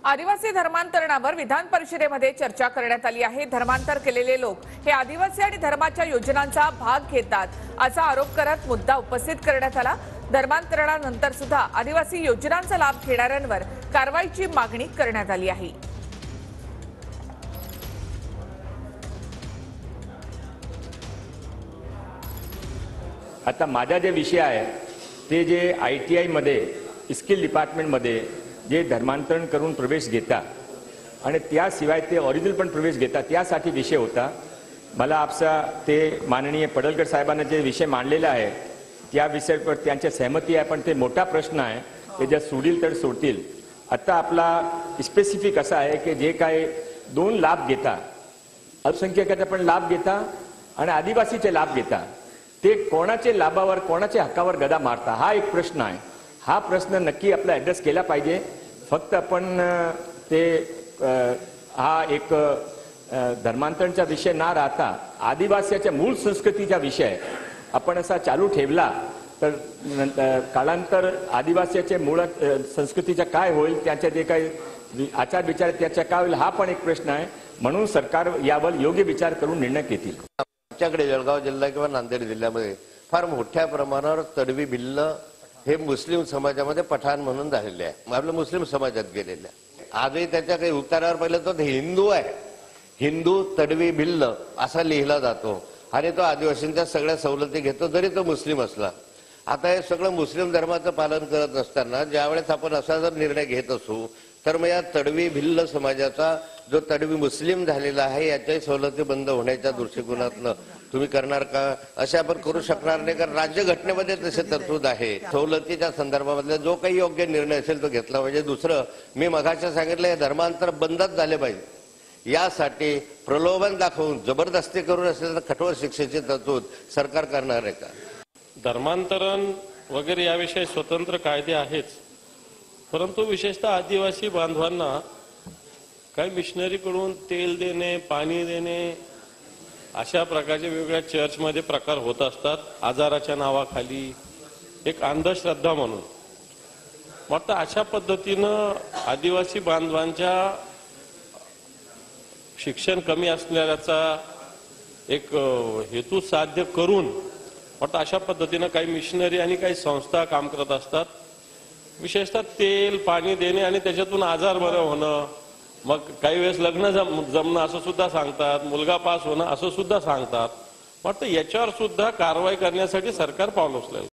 आदिवासी धर्मांतरणावर विधान परिषदेमध्ये चर्चा करण्यात आली आहे। धर्मांतर केलेले लोक हे आदिवासी आणि धर्माच्या योजनांचा भाग घेतात असा आरोप करत मुद्दा उपस्थित करण्यात आला। धर्मांतरणानंतर सुद्धा आदिवासी योजनांचा लाभ घेणाऱ्यांवर कारवाईची मागणी करण्यात आली आहे। आता माझा जे विषय आहे ते जे ITI मध्ये स्किल डिपार्टमेंट मध्ये जे धर्मांतरण करून प्रवेश घेतात आणि त्याशिवाय ते ओरिजिनल पण प्रवेश घेतात त्यासाठी विषय होता। मला आपसा ते माननीय पडळकर साहेबांना जे विषय मांडलेला आहे त्या विषयावर त्यांची सहमती आहे, पण ते मोठा प्रश्न आहे ते जे सोडील तर सोडतील। आता आपला स्पेसिफिक असा आहे की जे काय दोन लाभ घेता, अल्पसंख्याकाचे पण लाभ घेता आणि आदिवासीचे लाभ घेता, ते कोणाचे लाभावर कोणाच्या हक्कावर गदा मारता हा एक प्रश्न आहे। हा प्रश्न नक्की आपला ॲड्रेस केला पाहिजे। फक्त आपण ते हा एक धर्मांतरणचा विषय ना राहता आदिवासीच्या मूळ संस्कृतीचा विषय आपण असा चालू ठेवला तर कालांतर आदिवासीचे मूळ संस्कृतीचा काय होईल, त्याचे जे काही आचार विचार त्याचा काय होईल हा पण एक प्रश्न आहे। म्हणून सरकार यावर योग्य विचार करून निर्णय घेतील। आमच्याकडे जळगाव जिल्हा किंवा नांदेड जिल्ह्यामध्ये फार मोठ्या प्रमाणावर तडवी भिल्ल हे मुस्लिम समाजामध्ये पठाण म्हणून झालेले आहे, आपल्या मुस्लिम समाजात गेलेले आहे। आजही त्याच्या काही उतारावर पाहिलं तर हिंदू आहे, हिंदू तडवी भिल्ल असा लिहिला जातो आणि तो आदिवासींच्या सगळ्या सवलती घेतो जरी तो मुस्लिम असला। आता हे सगळं मुस्लिम धर्माचं पालन करत असताना ज्यावेळेस आपण असा जर निर्णय घेत असू तर मग या तडवी भिल्ल समाजाचा जो तडवी मुस्लिम झालेला आहे याच्याही सवलती बंद होण्याच्या दृष्टिकोनातनं तुम्ही करणार का? असे आपण करू शकणार नाही, कारण राज्यघटनेमध्ये तसे तरतूद आहे। सवलतीच्या संदर्भामधला जो काही योग्य निर्णय असेल तो घेतला पाहिजे। दुसरं मी मगाशी सांगितलं हे धर्मांतर बंदच झाले पाहिजे, यासाठी प्रलोभन दाखवून जबरदस्ती करून असेल तर कठोर शिक्षेची तरतूद सरकार करणार आहे का? धर्मांतरण वगैरे याविषयी स्वतंत्र कायदे आहेच, परंतु विशेषतः आदिवासी बांधवांना काही मिशनरीकडून तेल देणे, पाणी देणे अशा प्रकारचे वेगवेगळ्या चर्चमध्ये प्रकार होत असतात आजाराच्या नावाखाली, एक अंधश्रद्धा म्हणून। वाटतं अशा पद्धतीनं आदिवासी बांधवांच्या शिक्षण कमी असण्याचा एक हेतू साध्य करून वाटतं अशा पद्धतीनं काही मिशनरी आणि काही संस्था काम करत असतात। विशेषतः तेल पाणी देणे आणि त्याच्यातून आजार बरं होणं, मग काही वेळेस लग्न जमणं असं सुद्धा सांगतात, मुलगा पास होणं असं सुद्धा सांगतात। वाटतं याच्यावर सुद्धा कारवाई करण्यासाठी सरकार पाऊल उचलेल।